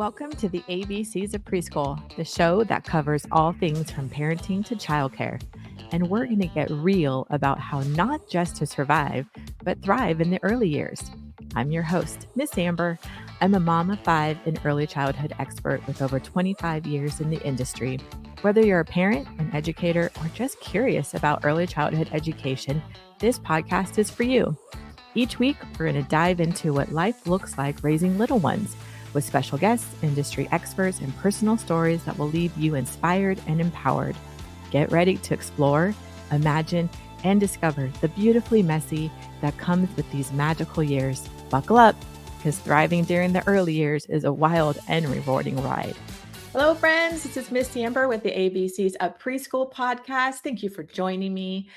Welcome to the ABCs of Preschool, the show that covers all things from parenting to childcare. And we're going to get real about how not just to survive, but thrive in the early years. I'm your host, Miss Amber. I'm a mom of 5 and early childhood expert with over 25 years in the industry. Whether you're a parent, an educator, or just curious about early childhood education, this podcast is for you. Each week, we're going to dive into what life looks like raising little ones with special guests, industry experts, and personal stories that will leave you inspired and empowered. Get ready to explore, imagine, and discover the beautifully messy that comes with these magical years. Buckle up, because thriving during the early years is a wild and rewarding ride. Hello, friends. This is Miss Amber with the ABCs of Preschool podcast. Thank you for joining me.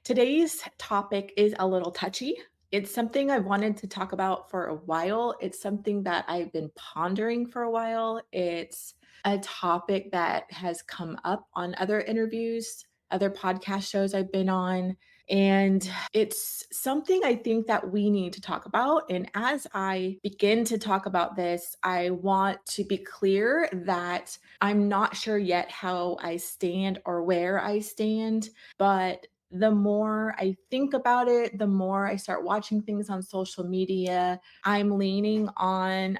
Today's topic is a little touchy. It's something I wanted to talk about for a while. It's something that I've been pondering for a while. It's a topic that has come up on other interviews, other podcast shows I've been on. And it's something I think that we need to talk about. And as I begin to talk about this, I want to be clear that I'm not sure yet how I stand or where I stand, but the more I think about it, the more I start watching things on social media, I'm leaning on,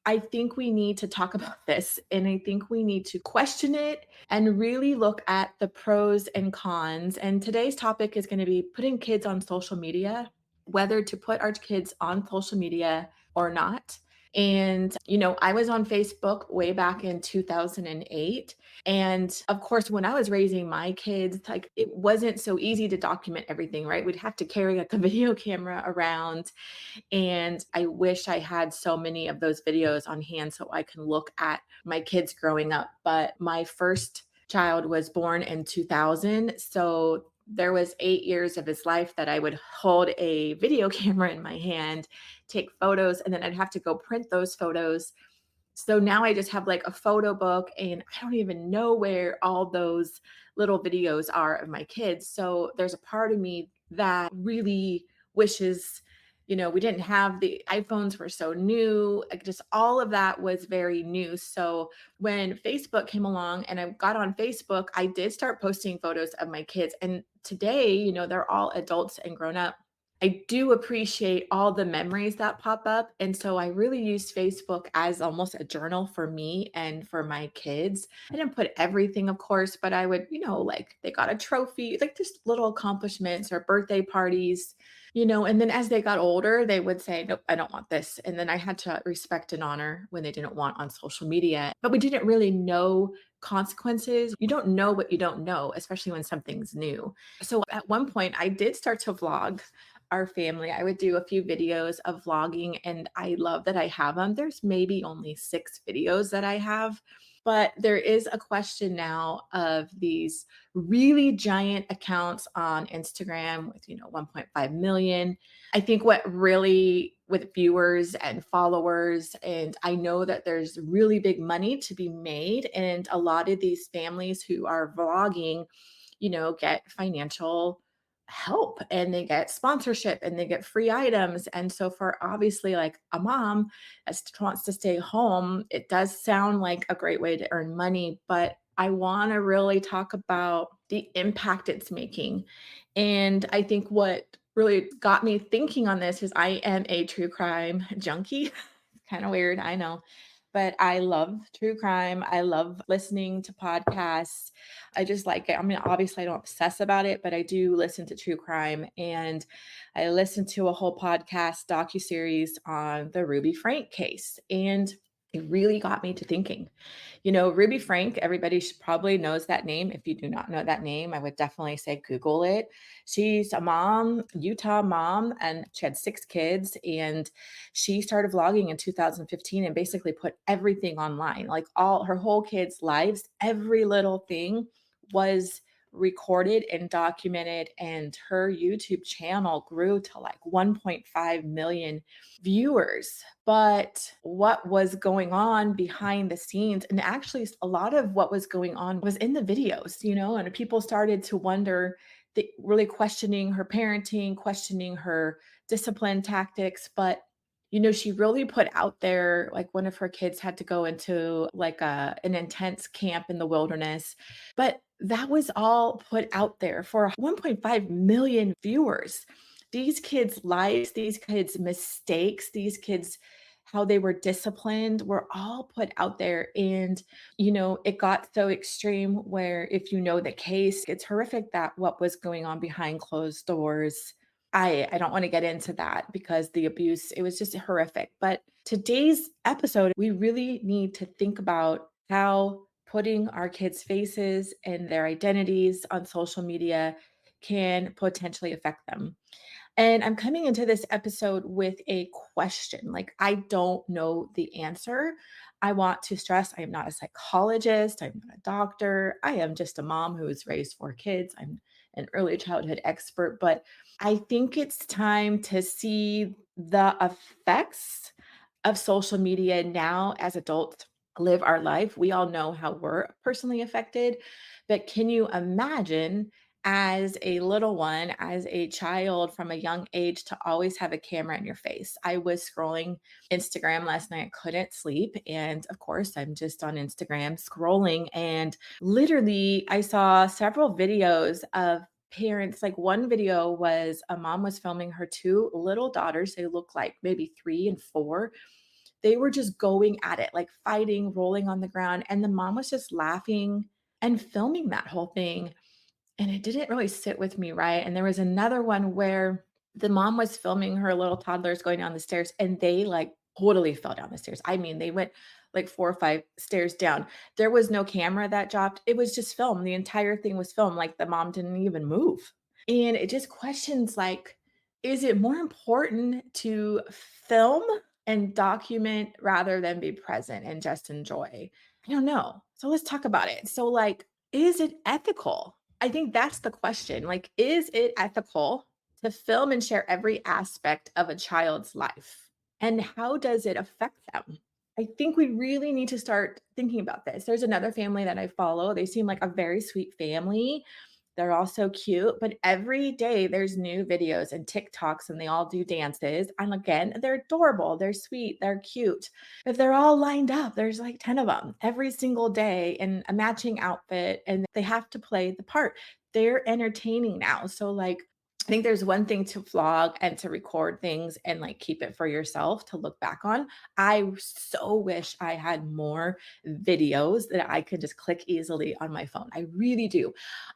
I think we need to talk about this, and I think we need to question it and really look at the pros and cons. And today's topic is going to be putting kids on social media, whether to put our kids on social media or not. And, I was on Facebook way back in 2008. And of course, when I was raising my kids, like it wasn't so easy to document everything, right? We'd have to carry like a video camera around. And I wish I had so many of those videos on hand so I can look at my kids growing up. But my first child was born in 2000. So there was 8 years of his life that I would hold a video camera in my hand, take photos, and then I'd have to go print those photos. So now I just have like a photo book, and I don't even know where all those little videos are of my kids. So there's a part of me that really wishes, we didn't have the iPhones were so new. Like just all of that was very new. So when Facebook came along and I got on Facebook, I did start posting photos of my kids. And today, they're all adults and grown up. I do appreciate all the memories that pop up. And so I really use Facebook as almost a journal for me and for my kids. I didn't put everything, of course, but I would, like they got a trophy, like just little accomplishments or birthday parties, and then as they got older, they would say, nope, I don't want this. And then I had to respect and honor when they didn't want on social media, but we didn't really know consequences. You don't know what you don't know, especially when something's new. So at one point I did start to vlog our family. I would do a few videos of vlogging, and I love that I have them. There's maybe only 6 videos that I have, but there is a question now of these really giant accounts on Instagram with, 1.5 million. I think what really with viewers and followers, and I know that there's really big money to be made, and a lot of these families who are vlogging, get financial help and they get sponsorship and they get free items. And so for obviously like a mom that wants to stay home, it does sound like a great way to earn money, but I want to really talk about the impact it's making. And I think what really got me thinking on this is I am a true crime junkie. Kind of weird, I know. But I love true crime. I love listening to podcasts. I just like it. I mean, obviously I don't obsess about it, but I do listen to true crime. And I listened to a whole podcast docuseries on the Ruby Frank case. And it really got me to thinking. Ruby Frank, everybody probably knows that name. If you do not know that name, I would definitely say Google it. She's a mom, Utah mom, and she had 6 kids. And she started vlogging in 2015 and basically put everything online, like all her whole kids' lives, every little thing was recorded and documented, and her YouTube channel grew to like 1.5 million viewers. But what was going on behind the scenes, and actually a lot of what was going on was in the videos, and people started to wonder, really questioning her parenting, questioning her discipline tactics. But she really put out there, like, one of her kids had to go into, like, an intense camp in the wilderness, but that was all put out there for 1.5 million viewers. These kids' lives, these kids' mistakes, these kids' how they were disciplined were all put out there, and, it got so extreme where if you know the case, it's horrific that what was going on behind closed doors. I don't wanna get into that because the abuse, it was just horrific, but today's episode, we really need to think about how putting our kids' faces and their identities on social media can potentially affect them. And I'm coming into this episode with a question. Like, I don't know the answer. I want to stress I am not a psychologist. I'm not a doctor. I am just a mom who's raised four kids. I'm an early childhood expert, but I think it's time to see the effects of social media now as adults live our life. We all know how we're personally affected, but can you imagine as a little one, as a child from a young age, to always have a camera in your face? I was scrolling Instagram last night, I couldn't sleep. And of course, I'm just on Instagram scrolling. And literally, I saw several videos of parents. Like, one video was a mom was filming her two little daughters. They look like maybe 3 and 4. They were just going at it, like fighting, rolling on the ground. And the mom was just laughing and filming that whole thing. And it didn't really sit with me right. And there was another one where the mom was filming her little toddlers going down the stairs, and they like totally fell down the stairs. I mean, they went like 4 or 5 stairs down. There was no camera that dropped. It was just film. The entire thing was filmed. Like, the mom didn't even move. And it just questions, like, is it more important to film and document rather than be present and just enjoy? I don't know. So let's talk about it. So, like, is it ethical? I think that's the question. Like, is it ethical to film and share every aspect of a child's life? And how does it affect them? I think we really need to start thinking about this. There's another family that I follow. They seem like a very sweet family. They're all so cute, but every day there's new videos and TikToks, and they all do dances. And again, they're adorable, they're sweet, they're cute, but they're all lined up. There's like 10 of them every single day in a matching outfit, and they have to play the part. They're entertaining now. So, like, I think there's one thing to vlog and to record things and like keep it for yourself to look back on. I so wish I had more videos that I could just click easily on my phone. I really do.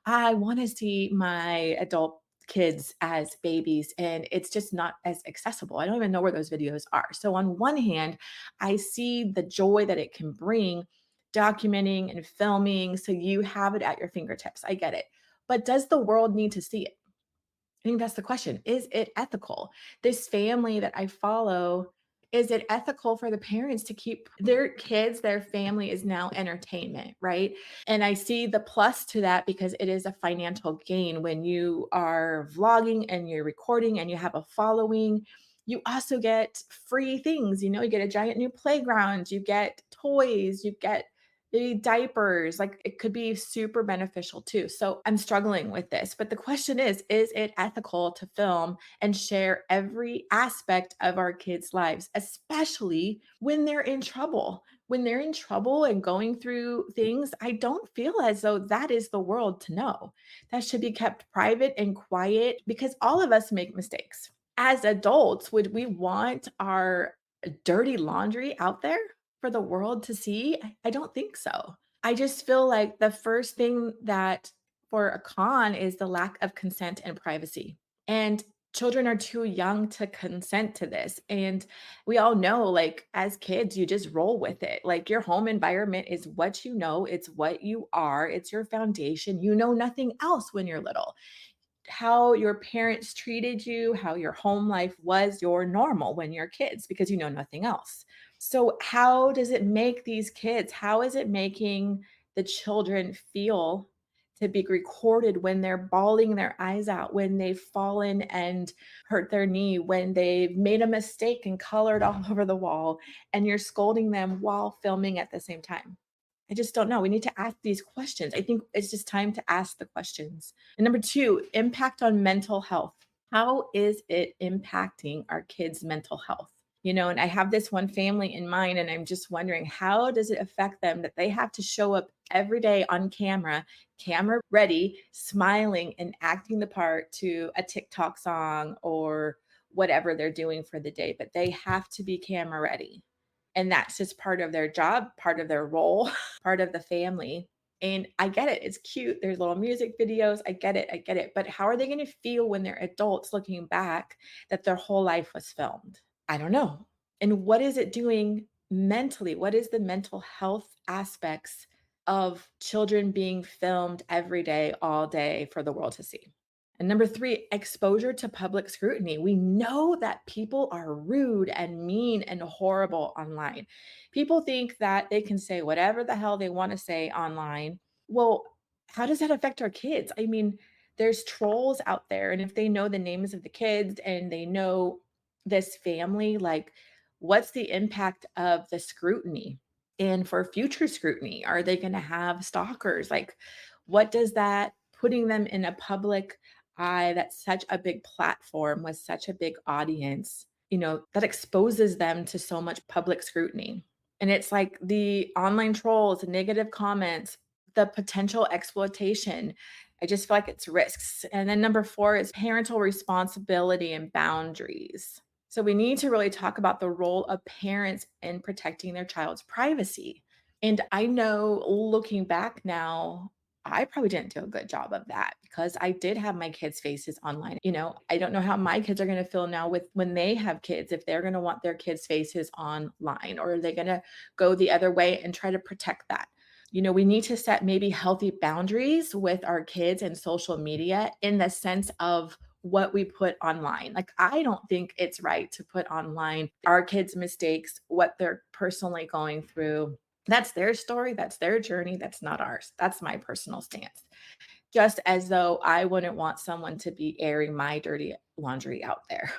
I wanna see my adult kids as babies, and it's just not as accessible. I don't even know where those videos are. So on one hand, I see the joy that it can bring documenting and filming so you have it at your fingertips. I get it. But does the world need to see it? I think that's the question. Is it ethical? This family that I follow, is it ethical for the parents to keep their kids, their family is now entertainment, right? And I see the plus to that because it is a financial gain when you are vlogging and you're recording and you have a following. You also get free things, you get a giant new playground, you get toys, you get maybe diapers. Like, it could be super beneficial too. So I'm struggling with this. But the question is it ethical to film and share every aspect of our kids' lives, especially when they're in trouble? When they're in trouble and going through things, I don't feel as though that is the world to know. That should be kept private and quiet because all of us make mistakes. As adults, would we want our dirty laundry out there for the world to see? I don't think so. I just feel like the first thing that for a con is the lack of consent and privacy. And children are too young to consent to this. And we all know, like, as kids, you just roll with it. Like, your home environment is what you know, it's what you are, it's your foundation. You know nothing else when you're little. How your parents treated you, how your home life was your normal when you're kids because you know nothing else. So, how does it make these kids, how is it making the children feel to be recorded when they're bawling their eyes out, when they've fallen and hurt their knee, when they've made a mistake and colored all over the wall, and you're scolding them while filming at the same time? I just don't know. We need to ask these questions. I think it's just time to ask the questions. And number two, impact on mental health. How is it impacting our kids' mental health? And I have this one family in mind, and I'm just wondering, how does it affect them that they have to show up every day on camera, camera ready, smiling and acting the part to a TikTok song or whatever they're doing for the day, but they have to be camera ready. And that's just part of their job, part of their role, part of the family. And I get it. It's cute. There's little music videos. I get it. I get it. But how are they going to feel when they're adults looking back that their whole life was filmed? I don't know. And what is it doing mentally? What is the mental health aspects of children being filmed every day, all day for the world to see? And number three, exposure to public scrutiny. We know that people are rude and mean and horrible online. People think that they can say whatever the hell they want to say online. Well, how does that affect our kids? I mean, there's trolls out there, and if they know the names of the kids and they know this family, like, what's the impact of the scrutiny? And for future scrutiny, are they going to have stalkers? Like, what does that putting them in a public eye, that's such a big platform with such a big audience, that exposes them to so much public scrutiny? And it's like the online trolls, negative comments, the potential exploitation. I just feel like it's risks. And then number four is parental responsibility and boundaries. So we need to really talk about the role of parents in protecting their child's privacy. And I know looking back now, I probably didn't do a good job of that because I did have my kids' faces online. I don't know how my kids are going to feel now with when they have kids, if they're going to want their kids' faces online, or are they going to go the other way and try to protect that? We need to set maybe healthy boundaries with our kids and social media in the sense of what we put online. Like, I don't think it's right to put online our kids' mistakes, what they're personally going through. That's their story, that's their journey, that's not ours. That's my personal stance. Just as though I wouldn't want someone to be airing my dirty laundry out there.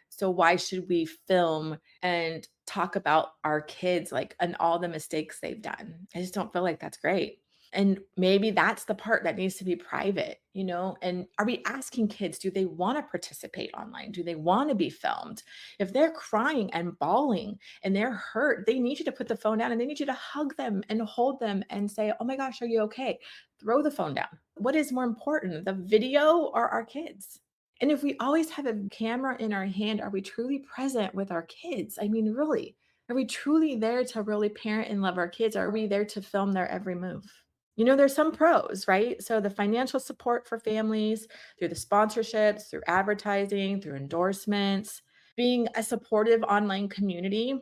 So why should we film and talk about our kids, like, and all the mistakes they've done? I just don't feel like that's great. And maybe that's the part that needs to be private, And are we asking kids, do they want to participate online? Do they want to be filmed? If they're crying and bawling and they're hurt, they need you to put the phone down and they need you to hug them and hold them and say, "Oh my gosh, are you okay?" Throw the phone down. What is more important, the video or our kids? And if we always have a camera in our hand, are we truly present with our kids? I mean, really, are we truly there to really parent and love our kids? Are we there to film their every move? There's some pros, right? So the financial support for families through the sponsorships, through advertising, through endorsements, being a supportive online community.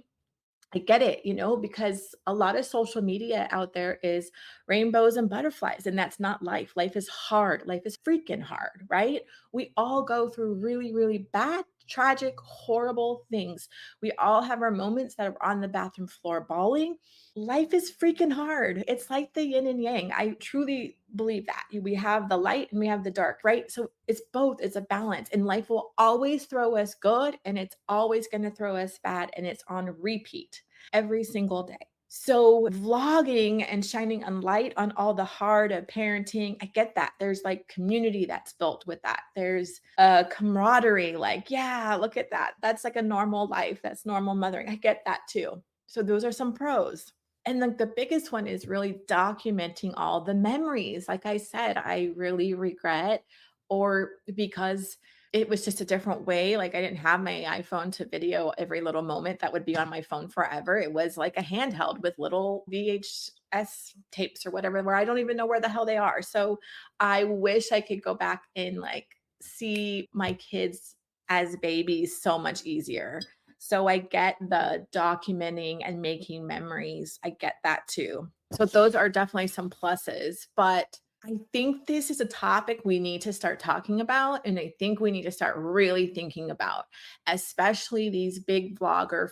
I get it, because a lot of social media out there is rainbows and butterflies, and that's not life. Life is hard. Life is freaking hard, right? We all go through really, really bad, tragic, horrible things. We all have our moments that are on the bathroom floor bawling. Life is freaking hard. It's like the yin and yang. I truly believe that. We have the light and we have the dark, right? So it's both, it's a balance. And life will always throw us good and it's always going to throw us bad. And it's on repeat every single day. So vlogging and shining a light on all the hard of parenting, I get that. There's like community that's built with that. There's a camaraderie, like, yeah, look at that. That's like a normal life. That's normal mothering. I get that too. So those are some pros. And like the biggest one is really documenting all the memories. Like I said, I really regret, or because it was just a different way. Like, I didn't have my iPhone to video every little moment that would be on my phone forever. It was like a handheld with little VHS tapes or whatever, where I don't even know where the hell they are. So I wish I could go back and like see my kids as babies so much easier. So I get the documenting and making memories. I get that too. So those are definitely some pluses, but I think this is a topic we need to start talking about, and I think we need to start really thinking about, especially these big vlogger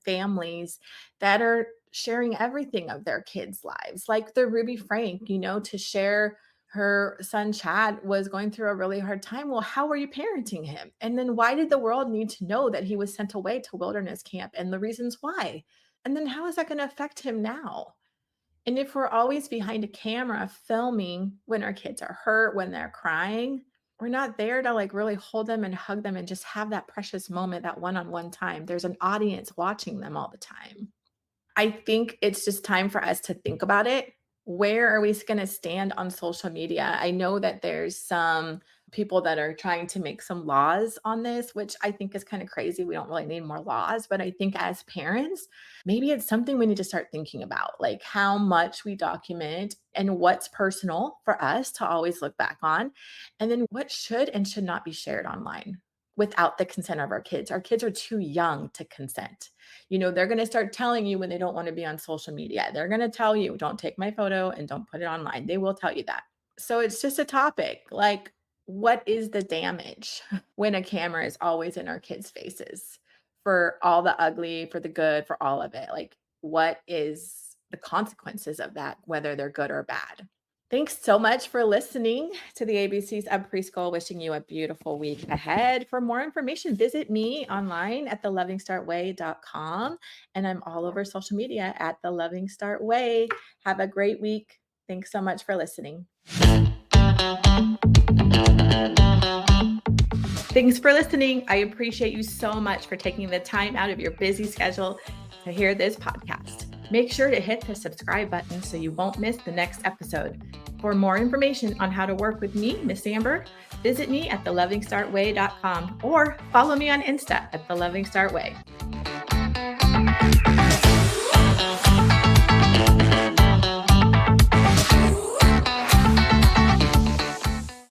families that are sharing everything of their kids' lives, like the Ruby Frank, to share her son Chad was going through a really hard time. Well, how are you parenting him? And then why did the world need to know that he was sent away to wilderness camp and the reasons why? And then how is that going to affect him now? And if we're always behind a camera filming when our kids are hurt, when they're crying, We're not there to like really hold them and hug them and just have that precious moment, that one-on-one time. There's an audience watching them all the time. I think it's just time for us to think about it. Where are we going to stand on social media? I know that there's some people that are trying to make some laws on this, which I think is kind of crazy. We don't really need more laws, but I think as parents, maybe it's something we need to start thinking about, like how much we document and what's personal for us to always look back on, and then what should and should not be shared online without the consent of our kids. Our kids are too young to consent. They're going to start telling you when they don't want to be on social media. They're going to tell you, don't take my photo and don't put it online. They will tell you that. So it's just a topic like, what is the damage when a camera is always in our kids' faces for all the ugly, for the good, for all of it? Like, what is the consequences of that, whether they're good or bad? Thanks so much for listening to the ABCs of Preschool. Wishing you a beautiful week ahead. For more information, visit me online at thelovingstartway.com. And I'm all over social media at The Loving Start Way. Have a great week. Thanks so much for listening. Thanks for listening. I appreciate you so much for taking the time out of your busy schedule to hear this podcast. Make sure to hit the subscribe button so you won't miss the next episode. For more information on how to work with me, Miss Amber, visit me at thelovingstartway.com or follow me on Insta at The Loving Start Way.